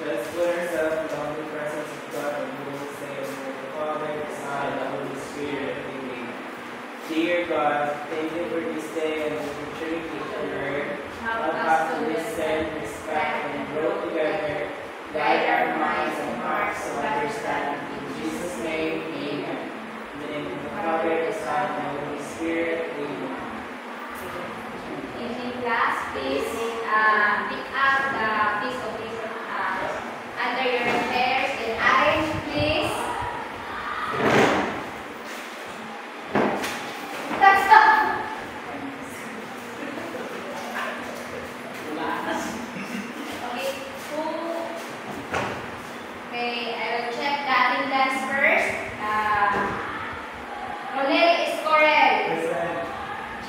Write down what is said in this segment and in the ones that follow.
Let's put ourselves in the presence of God and we will say, the Father, the Son, and the Holy Spirit. Amen. Dear God, thank you for this day and the opportunity to learn. Help us to listen, respect, and grow together. Guide our minds and hearts to understand. In Jesus' name, amen. In the name of the Father, the Son, and the Holy Spirit. Amen. Evening class, please pick up the piece of paper under your chairs and arrange, please. That's all. Okay, okay, I will check the attendance first. Ronel Escorel. Present.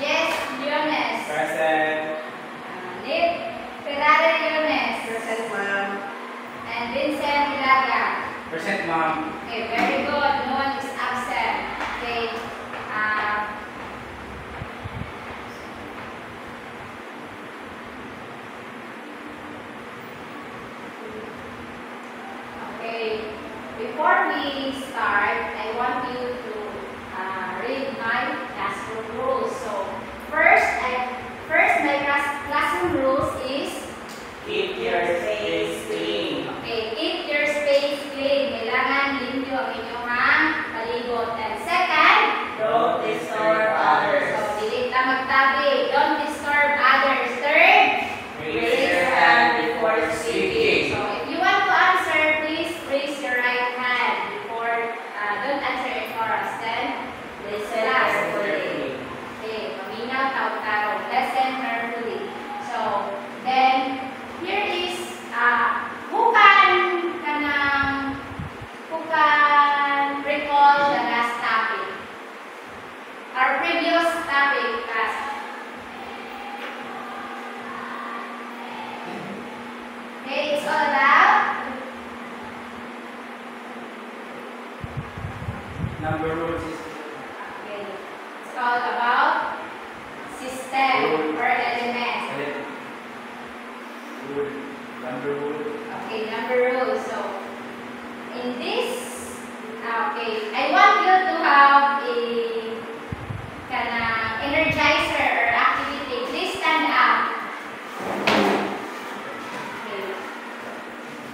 Jess Leones. Present. Nip Ferrari Leones. Present, ma'am. And Vincent Ilaga. Present, Mom. Okay, very good. No one is absent. Okay. Okay. Before we start, I want you to read my classroom rules. So first, my classroom rules is Keep your space clean. okay, keep your space clean. Kailangan limpyo ang inyong palibot. And second, Don't disturb others. so dili ta magtabi. Don't disturb others. Third, Raise your hand before speaking. so if you want to answer, please raise your right hand before. Don't answer it for us. Then listen carefully. Okay, paminaw taw-taw. Listen carefully. So then here is who can recall the last topic? Our previous topic, class. Okay, it's all about Number rules is okay, it's all about system or elements. rule. Number rule. Okay, number rule. So, in this, okay, I want you to have a energizer or activity. Please stand up. Okay.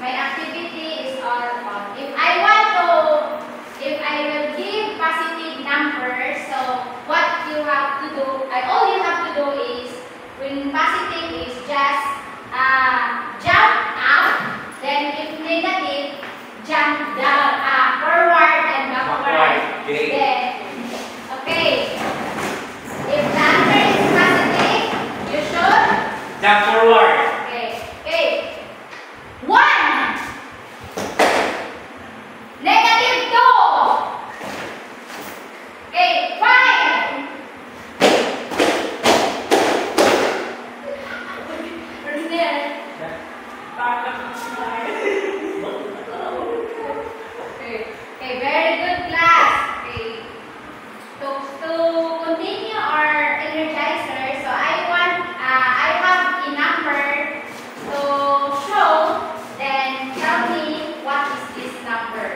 My activity is all about, if I will give positive numbers, so what you have to do, all you have to do is, when positive is just jump up, then if negative, jump down, forward and backward. Okay. Then, okay. If the answer is positive, you should Jump forward. okay. Okay. 1. Negative 2. Okay. 5. Okay, very good class. Okay. To continue our energizer, so I have a number to show, then tell me what is this number.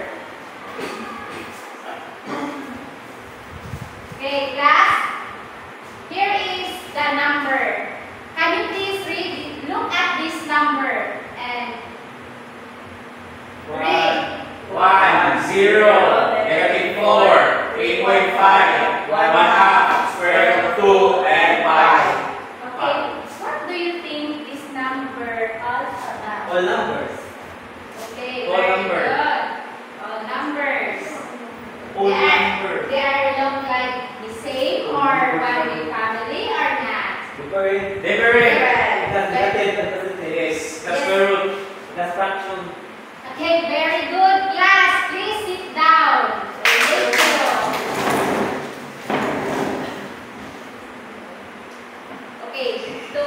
Okay, class, here is the number. Can you please look at this number and read. 1, 0, negative 4, 3.5, 1/2, square root of 2, and 5. Okay, what do you think this number all about? All numbers. Okay, All very numbers. good. All numbers. All numbers. They are look like the same or one family or not? Different. That's negative, that's positive. Yes. That's square root. That's fraction. Okay, very good class. Please sit down. Thank you. Okay, so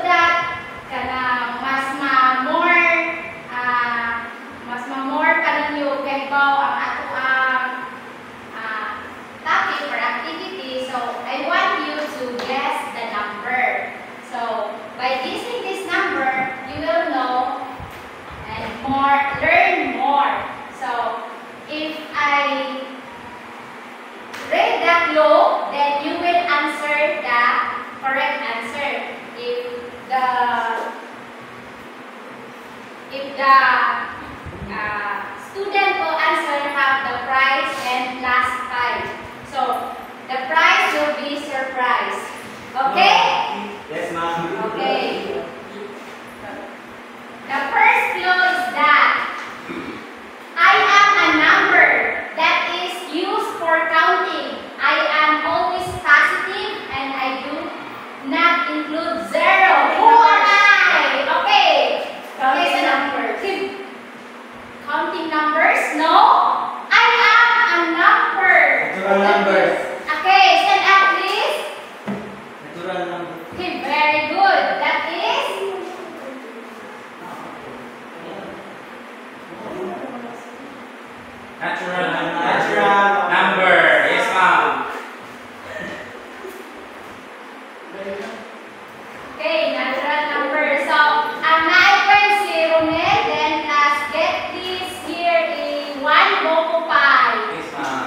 that mas more pa ninyo kay ang ato topic or activity. So I want you to guess the number. So by guessing this number, if the student will answer have the prize and last five. So the prize will be surprise. Okay? Yes, ma'am. Okay. The first clue is that I am a number that is used for counting. I am always positive and I do not include zero. Who am I? Okay. Counting numbers. Counting numbers? No. I am a number. Natural numbers. Okay, stand up please. Natural numbers. Okay, very good. That is Natural number. Yes, ma'am. okay, natural number. So, ang na-icon si Romel, then let's get this here in one buko pie. Yes, ma'am.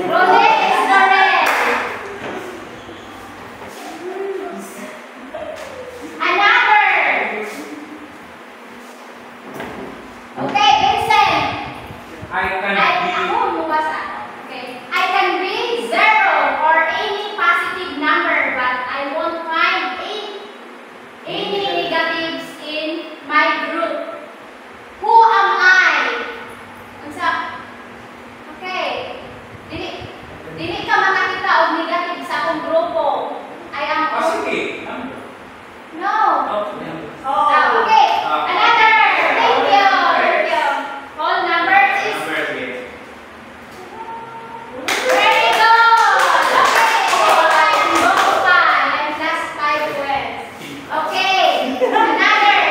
Romel is correct. Another. Okay, Vincent. I can Ako, mubasa. Okay. I can read zero or any positive number, but I won't find any negatives in my group. Who am I? Unsa? Okay. Dili ka makakita og negative sa akong grupo. I am Oh, sige. Number. no. Oh, number. Okay. Another. Thank you. Thank you. Whole numbers is Number, yes. very good. Okay. Go five and plus 5 wins. Okay. Another.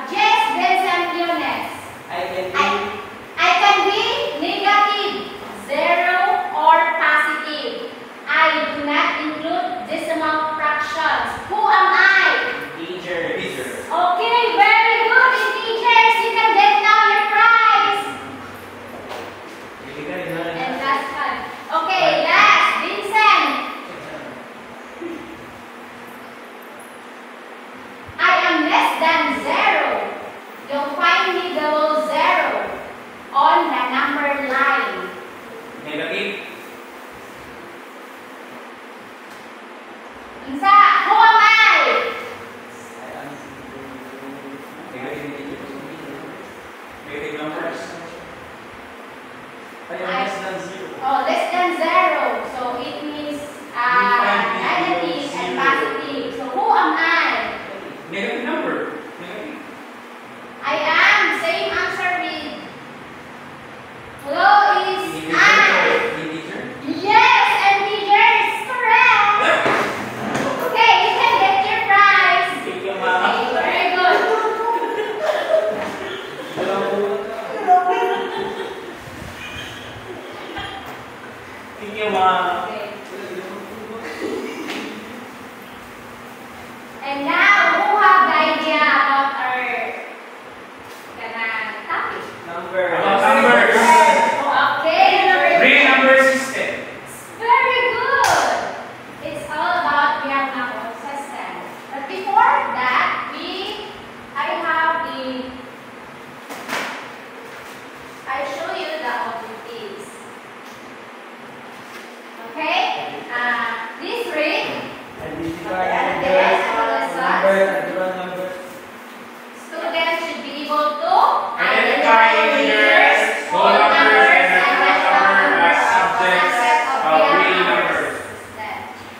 Jess Vincent Yunes. I can be. I can be negative, zero, or positive. I do not include decimal fractions. Who am I? Teacher. Teacher. Okay, very good. Teachers, you can get now your prize. And last one. Okay, last, Vincent. I am less than zero. You'll find me below zero on the number line. Negative. Insa, who am I? Negative numbers. I am less than zero. Oh, less than zero. So it means negative and positive. So who am I? Negative number. Negative. I am. Same answer with hello is I. Teacher. Yes, and teachers, correct. Okay, you can get your prize. Thank you, Okay, ma'am. very good. Thank you, ma'am. Okay. And now, who have the idea about our topic? Number. About numbers. Okay, Real number system. very good. It's all about real number system. But before that, I show you the objectives. Okay? Please read. Identify Yes, number, natural number. Students should be able to Identify integers, whole numbers, and natural numbers as subjects of real numbers.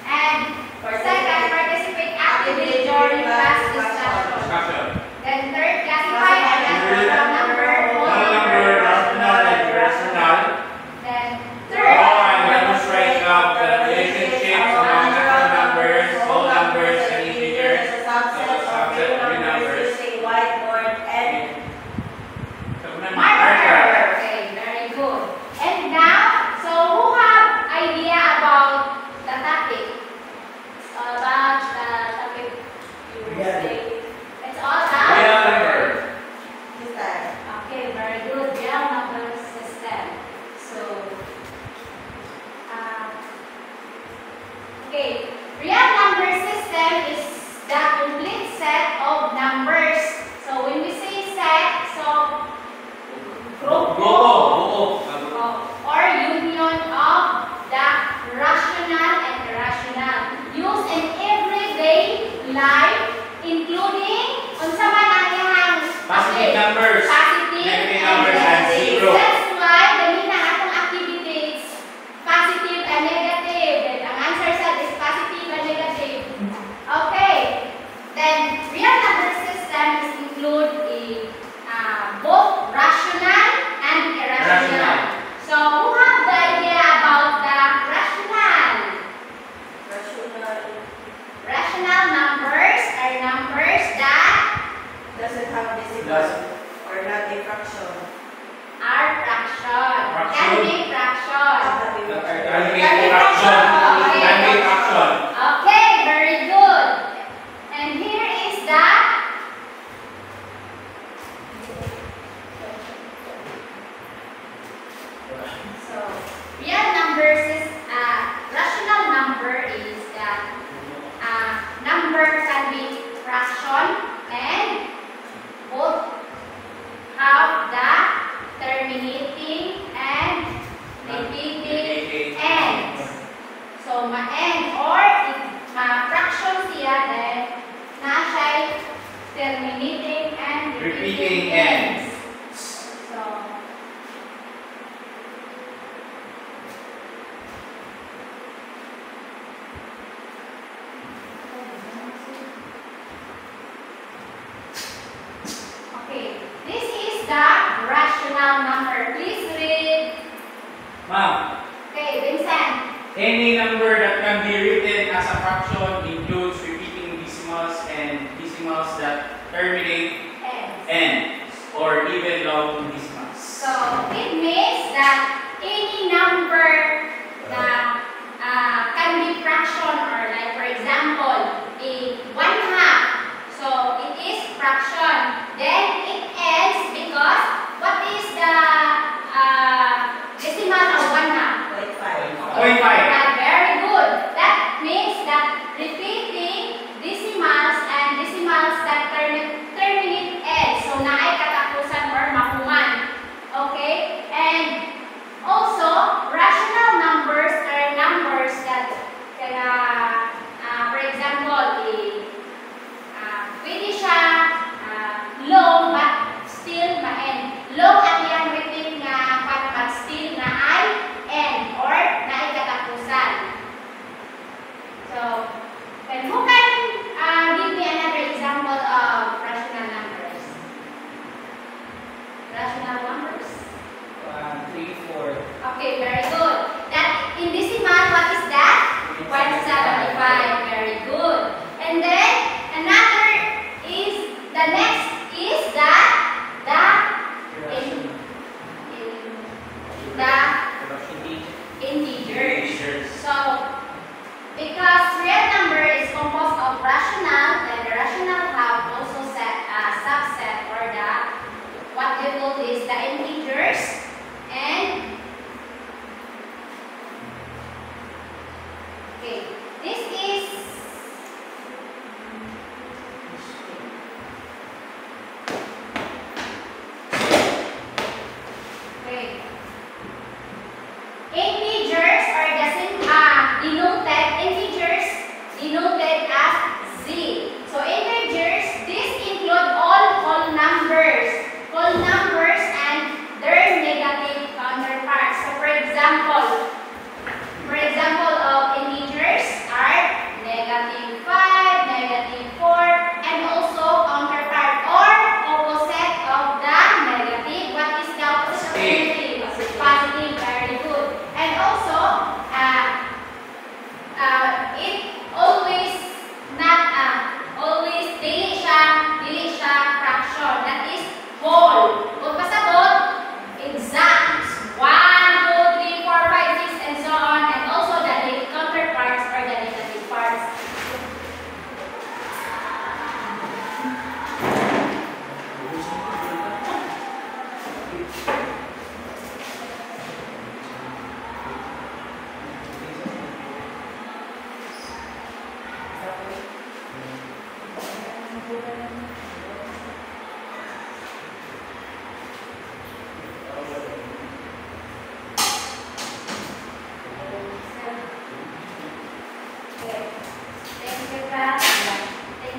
And second, participate actively during class discussion. Discussion. Then third, classify and natural number, whole Whole number, ordinal, and irrational. Then Draw third, and demonstrate of the relationships among natural numbers, whole numbers, and integers. Subset of real numbers using whiteboard and marker. Okay, very good. And now, so who have idea about the topic? It's all about the topic you Yeah. say. It's all Real about. number. this time. Okay, very good. Real number system. So, okay, real number system is the complete life, including unsa man ang iyang Positive numbers, positive negative numbers, and zero. That's why dali na atong activities positive and negative. Then ang answer set is positive and negative. Okay. Then real number system is include both rational and irrational. So who have the idea about the rational? Rational numbers are numbers that Doesn't have decimal or not a fraction. are fraction. Fraction. Can be fraction. Can be fraction. Can be fraction. Okay, very good. And here is the so real numbers is rational number is that number can be fraction and both have the terminating and repeating ends. So ma-end or if ma-fraction siya then na siya terminating and Repeating ends. So okay, this is the rational number. Please read. Ma'am, Okay, Vincent. any number that can be written as a fraction includes repeating decimals and decimals that terminate Ends. ends or even long decimals. So it means that any number that can be fraction or like for example a 1/2. So it is fraction. Then it ends because what is the decimal of 1/2? 0.5. Very good. That means that repeating decimals and decimals that terminate ends. So naay katapusan or mahuman. Okay? And also, rational numbers are numbers that for example, pwede siya long but still ma-end. Long ang iyang written nga but still na ay end or na ay katapusan. So, and who can give me another example of rational numbers? Rational numbers? 3, 4. Okay, very good. That in decimal, what is that? 175. Very good. And then another is the next is the integers. So because real number is composed of rational, then the rational have also set a subset or the what we call this the integers and okay, this is okay. Integers are the same denoted as Z. So integers, this include all whole numbers and their negative counterparts. So for example of integers are -5, -4, and also counterpart or opposite of the negative. What is the opposite of negative? Positive. Very good. And also, it always not always dili siya fraction. That is whole. Kung pasabot, exact. 1, 2, 3, 4, 5, 6, and so on. And also the counterparts or the negative parts. Okay. Thank you, class. Thank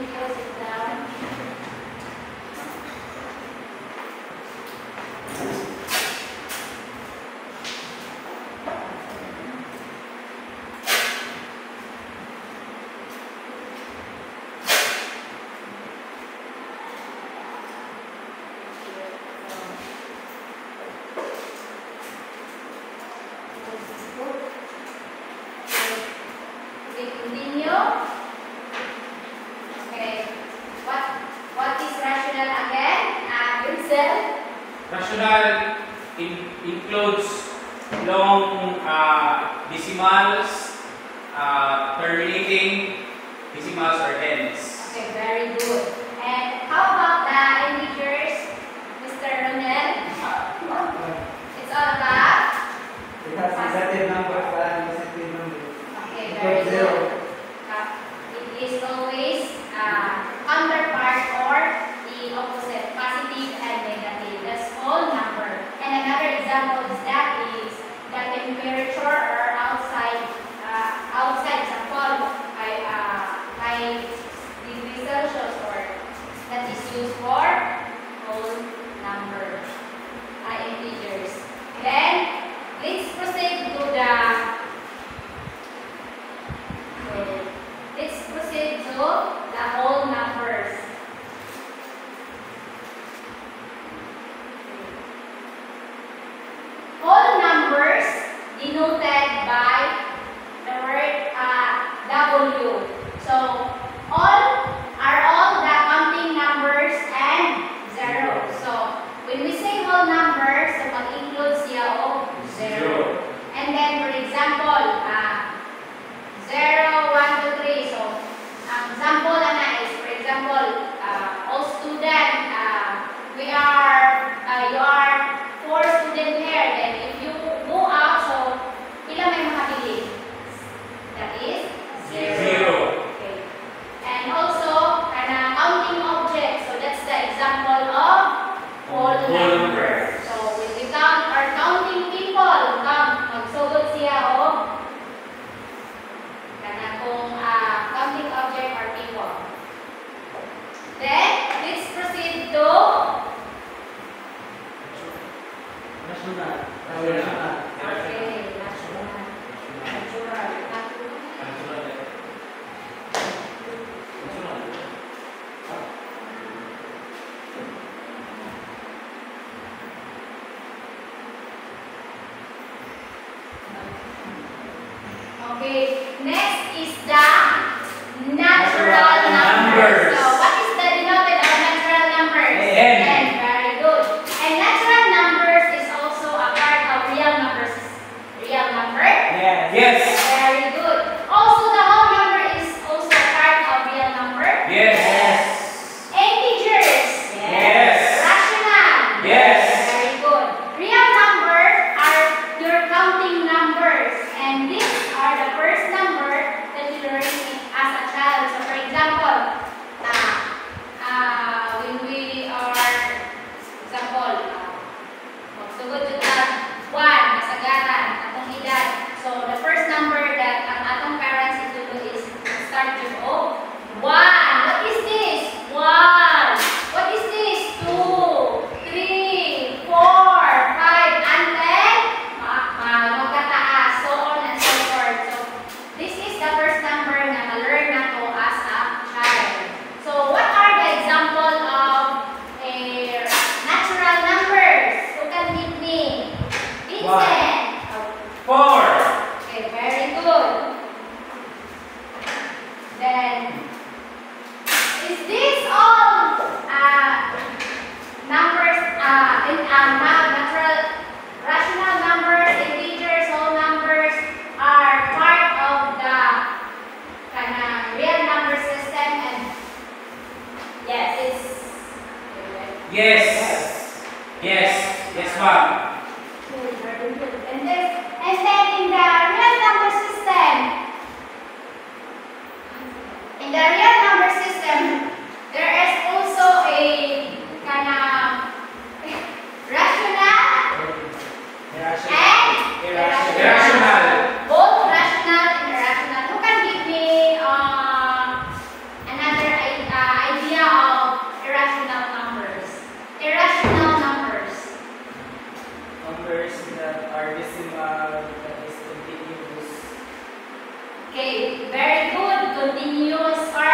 Rational includes long decimals, terminating decimals or ends. Okay, very good. And how about the integers, Mr. Ronel? It's all about? It has negative numbers and positive numbers. Okay, Equals very zero. good. It is always counterpart or the opposite, positive and negative. That's whole number. And another example is that is the temperature or outside example by degrees Celsius or that is used for whole number integers. Then let's proceed to the whole numbers. Whole numbers denoted by the word W. So all the counting numbers and zero. So when we say whole numbers, so mag-include siya of zero. And then for example, 0, 1, 2, 3. So ang example na is, for example, all student, you are 4 student here. Then if you go out, so ilan may makabili? That is 0. Okay. And also, counting object. So that's the example of whole number. So when we count or counting people, magsugod siya o kung counting object or people. Then, let's proceed to Rational. okay, natural. Okay, next is the natural numbers. So, what is the denoted of natural numbers? N. Very good. And natural numbers is also a part of real numbers. Real number? Yes. Yes. Very good. Also, the whole number is also a part of real number. Yes. Integers. Yes. Rational. Yes. Very good. Real numbers are your counting numbers, and these are the first number that you learn as a child. So, for example, when we are, example, magsugod yung 1, nasagatan, atong edad. So, the first number that ang atong parents itulo is start with O. 1. What is this? 1. What is this? 2, 3, 4, 5, and then magkataas. So on and so forth. So, this is the first number na ma-learn nato as a child. So, what are the example of natural numbers? Who can give me? Vincent. 4. Okay, very good. Then, is this all numbers, natural, rational numbers, integers, whole numbers are part of the real number system? And yes, it's Yes. Yes. Yes, ma'am. very good. And then in the real number system, there is also a rational and Irrational. both rational and irrational. Who can give me another idea of irrational numbers? Irrational numbers. Numbers that are decimal, that is continuous. Okay, very good. Continuous or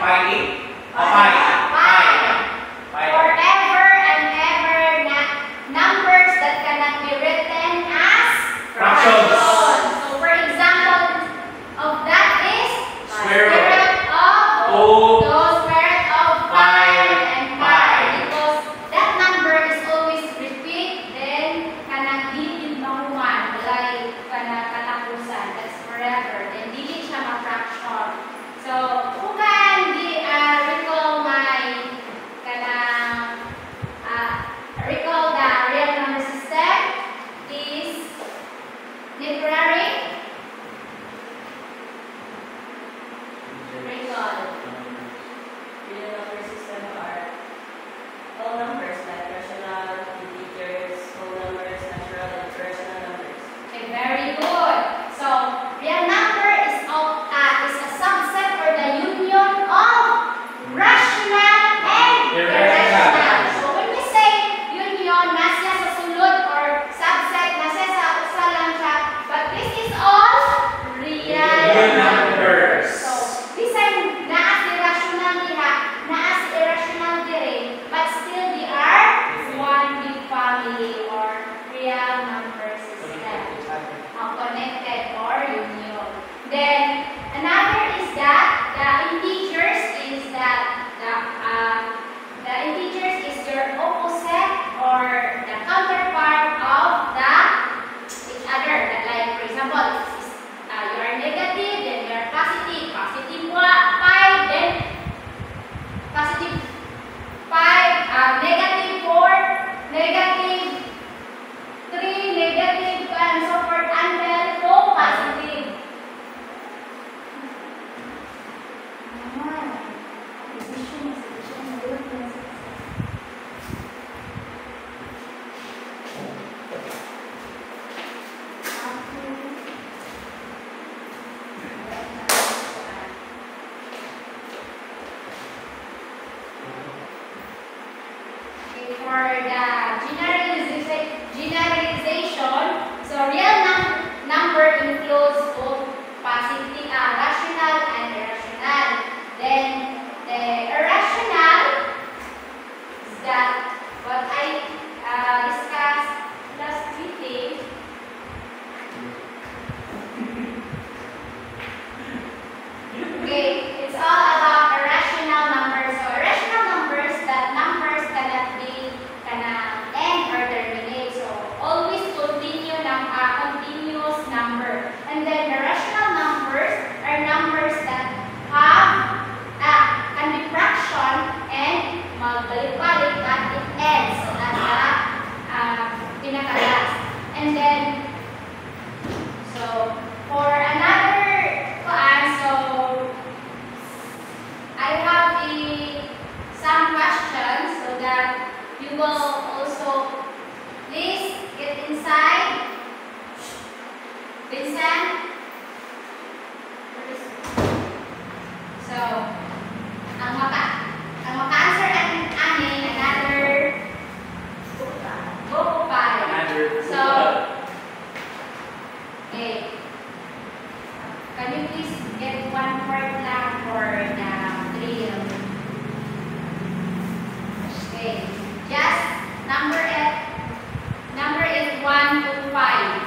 Forever and ever numbers that cannot be written as Fractions. So for example of that is Square root. square of Two. the square root of 5 and 5 because that number is always repeat then cannot be mahuman balay katapusan. That's forever. Then dili siya ma-fraction. So kung kan di recall my recall the real number system is literary recall. Real number system are all numbers like rational, integers, whole numbers, natural, and irrational numbers. Okay, very good. So real number is a subset or the union of rational and irrational. So when we say union, nasa sa sulod or subset, nasa sa usa lang siya. But this is all real numbers. So this time naas irrational diha, naas irrational dire, but still they are one big family or real number system. Connected or union. Then another is that the integers is your opposite or the counterpart of each other. Like for example, you are negative, then you are positive. Positive 5, then positive 5, negative 4, negative 3, negative, and so forth until positive. Okay, for the generalization, so real number includes both positive, rational and irrational. Then the irrational is that what I discussed last meeting. Okay, it's all about irrational numbers. So irrational numbers, that numbers cannot end or terminate. So always continuous number. And then the rational numbers are numbers that can be fraction and magbalik-balik at it ends at the pinaka-last. And then so for another so I have some questions so that you will also please get inside. Vincent? So, ang maka-answer anin another book 5. So, okay. Can you please get one part lang for the drill? Okay. Just number it 1 to 5.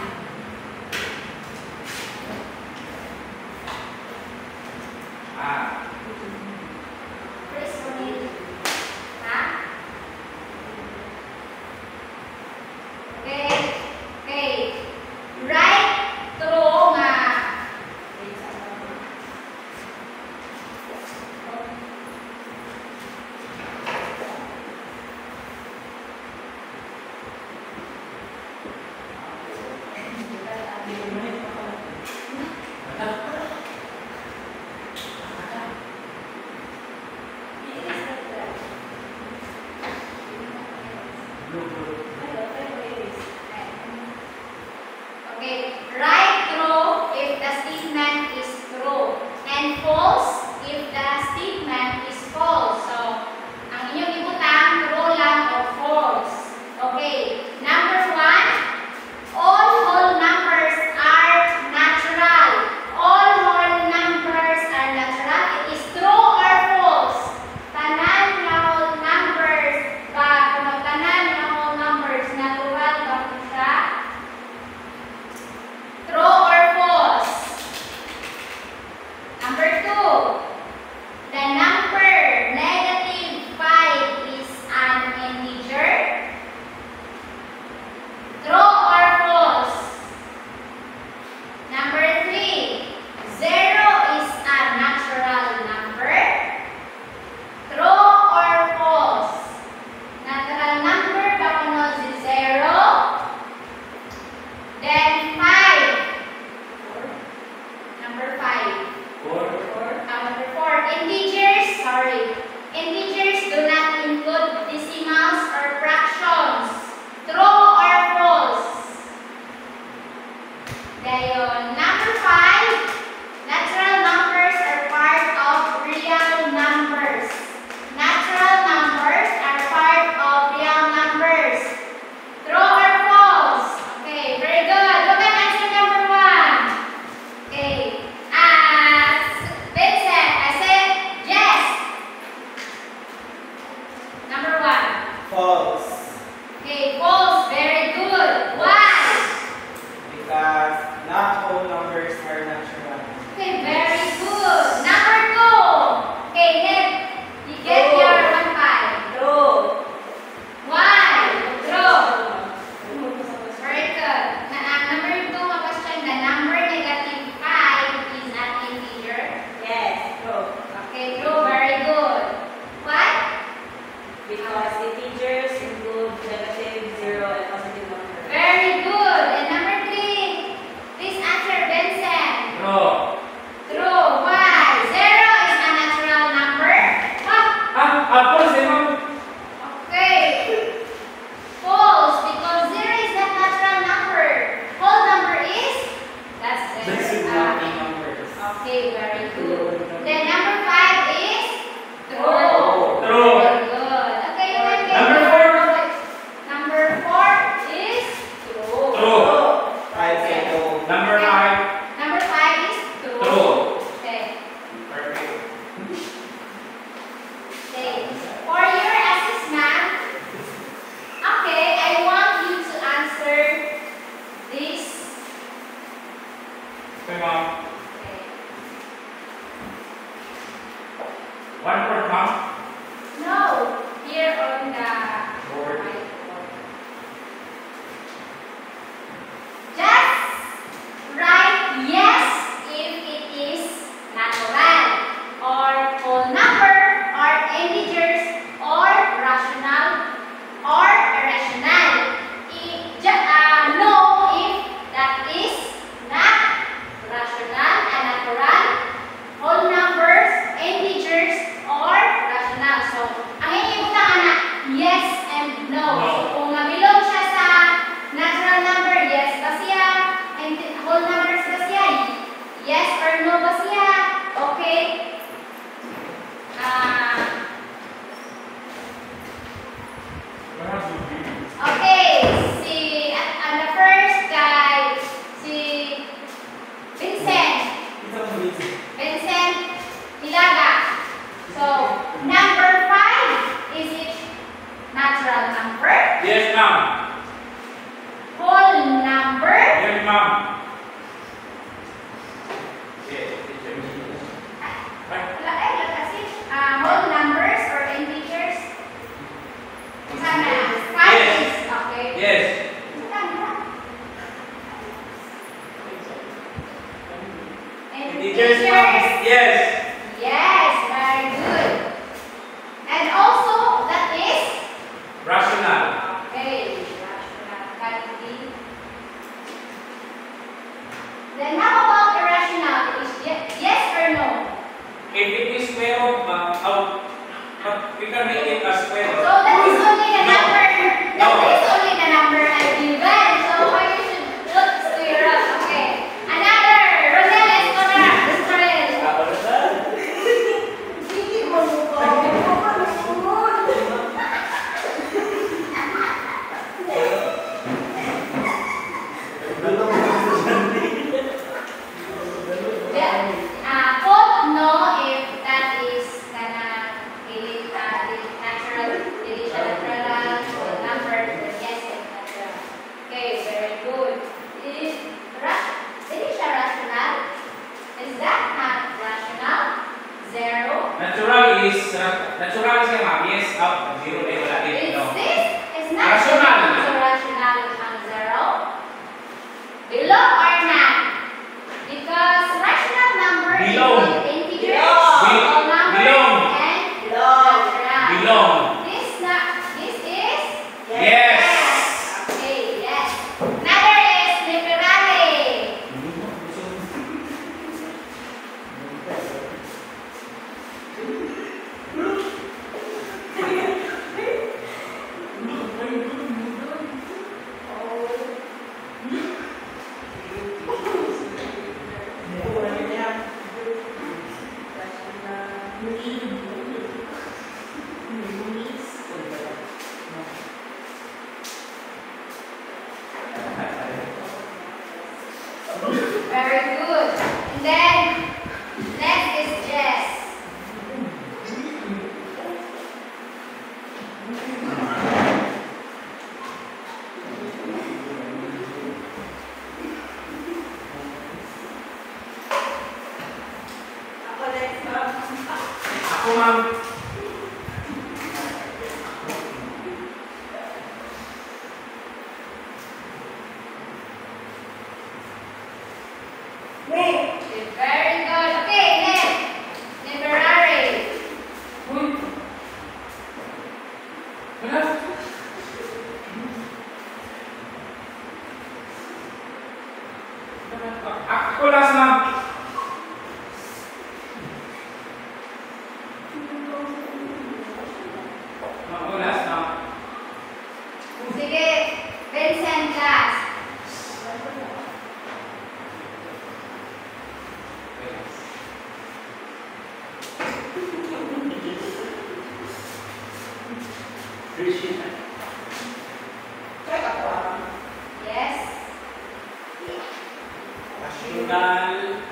False. Okay, false. Very good. Why? Because not all numbers are natural. Okay, very good. Number 2. Okay, Ned, you get your 1-5. True. Why? True. Very good. Number 2, a question. The number negative 5 is an integer. Yes, true. Okay, true. Very good. Why? Because integers include negative, 0, and positive numbers. Very good. And number 3, please answer, Vincent. True. True. Why? 0 is a natural number. What? False eh, ma'am. Okay. False, because 0 is not natural number. Whole number is? That's This is not a numbers. Okay, very good. Then number 5 is? True. True. Very good. Okay, you can get Number your- Number 4 is? True. True. I say no. Number 5. Number 5 is? True. Okay. Perfect. Okay. For your assessment, okay, I want you to answer this. Okay, ma'am. Okay. 1 ma'am. No, here on the Board. whiteboard. Just write yes if it is natural, or whole number, or integers, or rational, or irrational. No if that is not rational, unnatural, whole numbers, integers, or rational. So, ang iibutan anak, yes and no. No. So, kung mabilog siya sa natural number, yes ba siya? And whole numbers ba siya? Yes or no ba siya? Okay. Okay. The first guy, si Vincent. It's amazing. Vincent Hilaga. So, number 5, is it natural number? Yes, ma'am. Whole number? Yes, ma'am. Whole numbers or integers? Sana. 5 Yes. is, okay. Yes. Integers, ma'am. Yes. Yes, very good. And also, that is? Rational. Okay, rational quantity. Then how about irrational? Is yes or no? If it is square root, ma'am, we can make it a square root. So that is only the No. number. No. That is only the number I've given. So why you should look square root? Okay. Another. Rosel Escobar. Israel. Ako na sa? Quote no if that is natural, natural number. Yes, it's natural. Okay, very good. Is it rational? Is that not rational? 0. Natural is siya, ma'am. Yes, out. 0 eh, wala din. Is No. this is not Rational. so rational ang 0? Below or not? Because rational number Below. include integers, Below. whole numbers, Below. and Below. natural. Belong. This is Yes. okay. Yes. Another is literally. Check ako ah. Yes. Rational.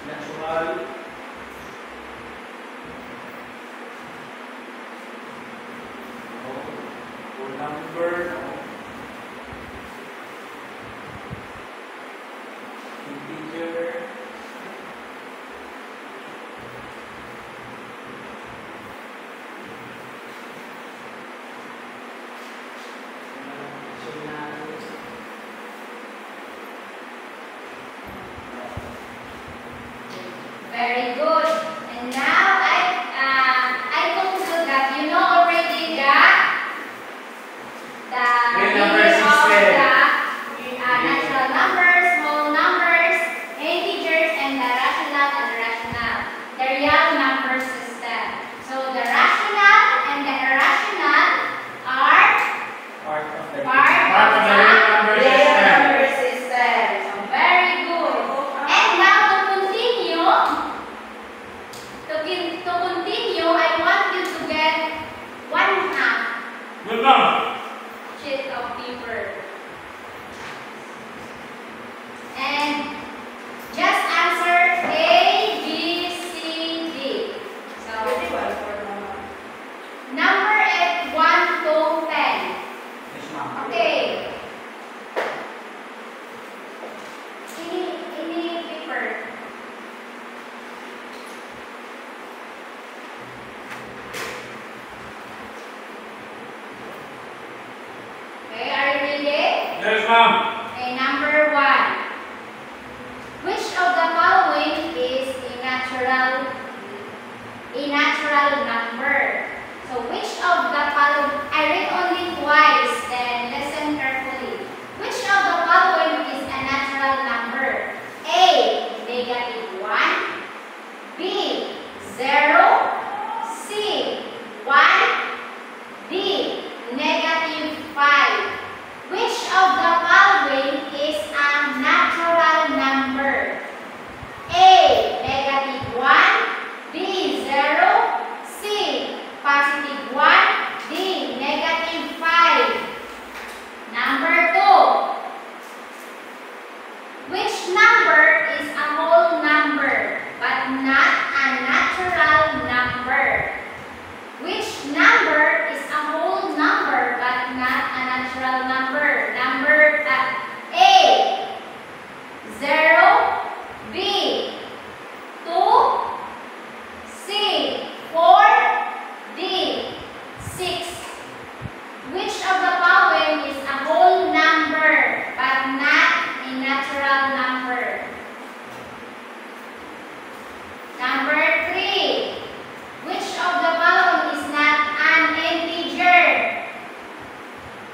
Natural. Whole number. Integer. Very good. And now I conclude that you know already the Real number meaning of system. the natural numbers, whole numbers, integers, and the rational and irrational. The real number system. So the rational and the irrational are Part of the part Part of the real number Real system. number system. So very good. And now to continue, I want you to get 1/2 Good ma'am. sheet of paper. And just answer A, B, C, D. So Pwede ba? For naman. number at 1 to 10. Yes, ma'am. Okay. Ini paper. Okay, are you ready? Yes ma'am. Okay, number 1. Which of the following is a natural number? So which of the following, I read only twice, then listen carefully. Which of the following is a natural number? A, -1, B, 0, C, 1, D, -5. Which of the following is a natural number? A, -1, B, 0, C, +1, D, -5. Number 2. Which number is a whole number but not a natural number? Which number is a whole number but not a natural number? Number A, 0, B, 2, C, 4, D, 6. Which of the following is a whole number but not a natural number? Number 3. Which of the following is not an integer?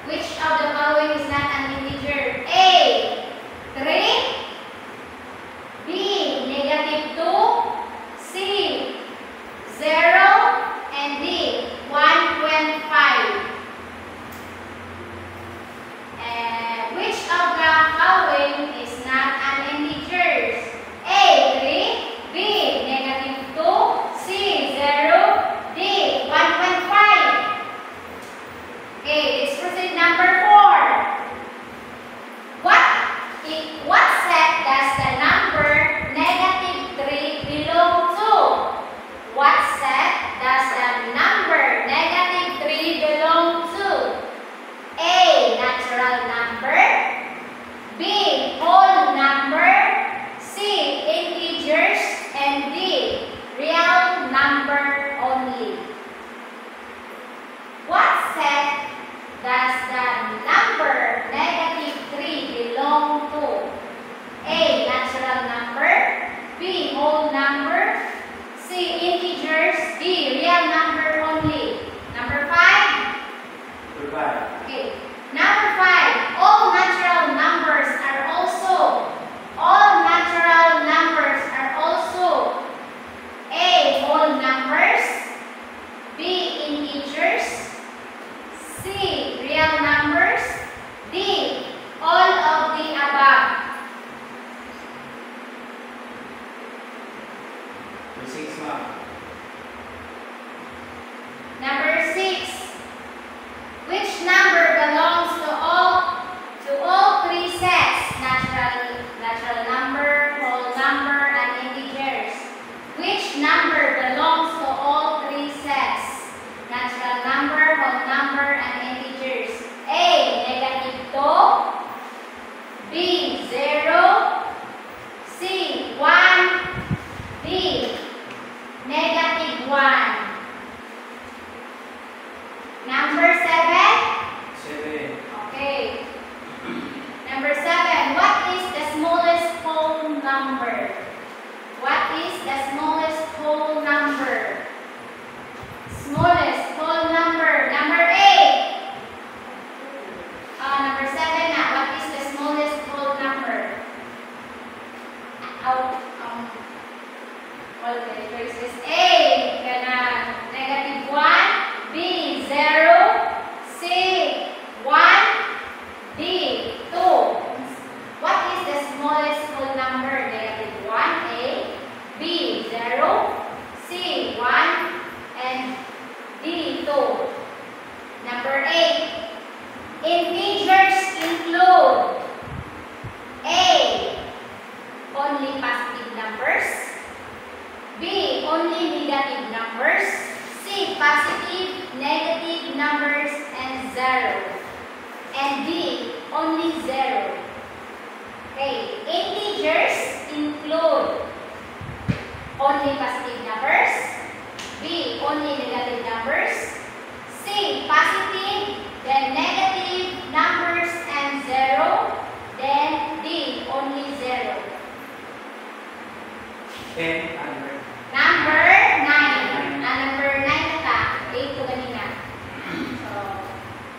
Which of the following is not an integer? A, 3, B, -2, C, 0, and D, 1.5. Which of the following is not an integer? A, 3, B, -2, C, 0, D, 1.5. Okay, let's proceed. Number 4. What set does the number -3 belong to? What set does the number -3 belong to? A, natural number, B, whole number, C, integers, and D, real number only. What set does the number -3 belong to? A, natural number, B, whole number, C, integers, D, real number only. Number 5. Goodbye. Okay. Number 5. All natural numbers are also A, whole numbers, B, integers, C, real numbers, D, all of the above. Number 6, ma'am. Which number belongs to all three sets? Natural number, whole number, and integers. A, negative 2. B, 0. C, 1. D, negative 1. Number 7. 7. Okay. Number 7. What is the smallest whole number? What is the smallest whole number? Smallest whole number. Number 8. Number 7 na. What is the smallest whole number? All the choices. A. Kana. Negative 1. B. 0. C. 1. D. 2. What is the smallest whole number? Negative 1. A. B. 0. C. 1. And D. 2. Number 8. Integers include A. Only positive numbers. B. Only negative numbers. C. Positive, negative numbers, and 0. And D. Only 0. Okay. Integers include only positive numbers. B. Only negative numbers. C. Positive, then negative numbers and 0. Then D. Only 0. 10 under. Number 9. Number 9 na ta. 8 to kanina. So,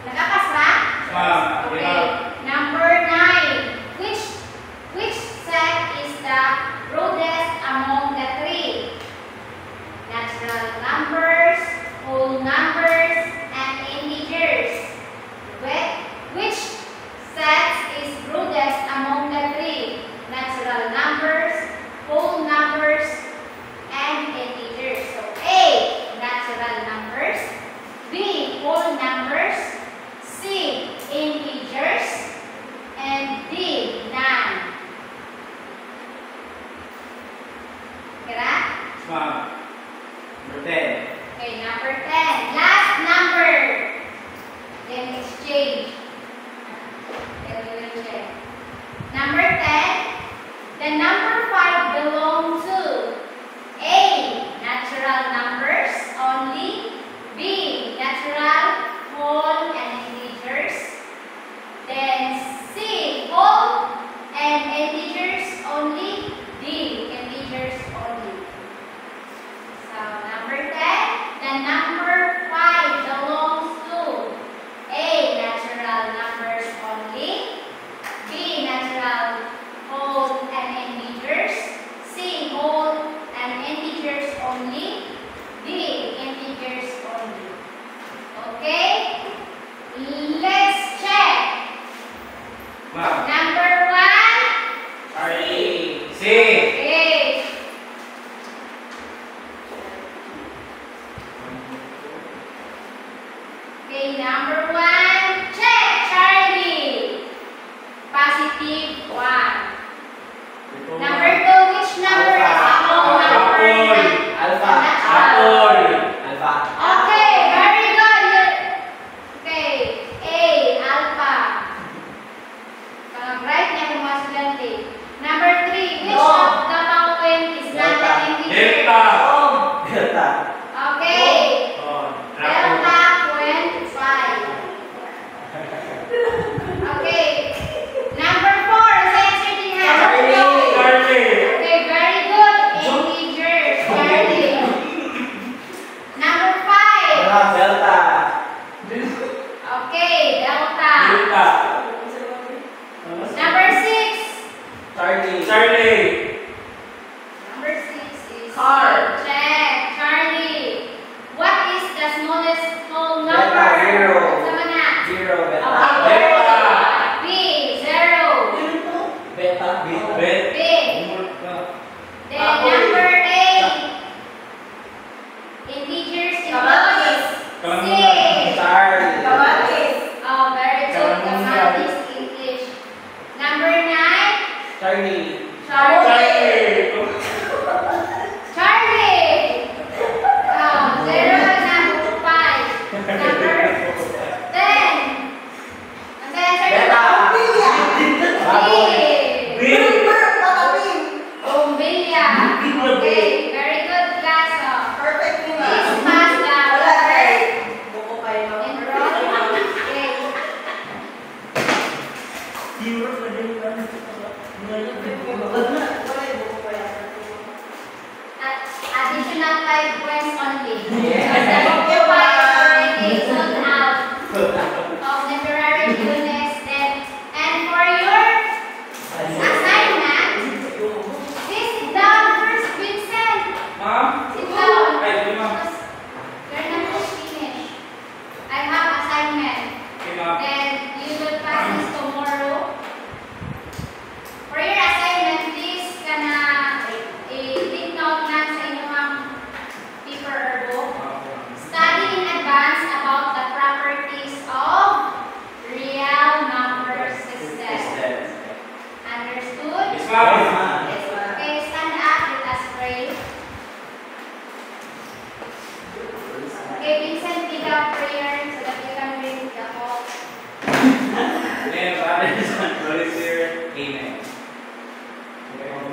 nakapas ba? Ma'am, Okay. yeah. Number 9. Which set is the broadest among the three? Natural numbers, whole numbers, and integers. Which set is broadest among the three? Natural numbers, whole numbers, and integers. So A. Natural numbers. B. Whole numbers. C. Integers. And D. None. Kira? Ma'am. Number 10. Okay, number 10. Last number. Then exchange. Then we will check. Number 10. The number 5 belongs to A. Natural numbers only. B. Natural, whole, and integers. Then C. Whole and integers only. D. Integers only. So number 10. The number 5 belongs to A. Natural numbers only. B. Natural, whole, and integers. C. Whole should not like friends only. Yeah. Because the book you buy already sold out of temporary illness. And for your assignment, please sit down first, Vincent. Ma'am? Sit down. Ay, di ma'am. You're not yet finished. I have assignment. Okay, ma'am. Then you will pass this tomorrow. For your assignment, please kana i-take note na sa inyong paper or book. Study in advance about the properties of real number system. Understood? Yes, ma'am. Okay, stand up. Let us pray. Okay, Vincent, lead our prayer so that you can read the whole. Name of the Father, the Son, and the Holy Spirit. Amen.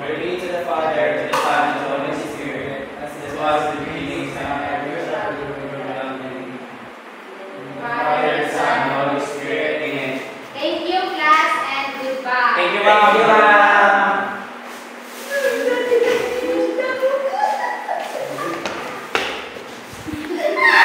Glory be to the Father, to the Son, and to the Holy Spirit, as it was in the beginning, is now, and ever shall be, world without end. Father, Son, and Holy Spirit. Amen. Thank you, class, and goodbye. Thank you, Ma'am.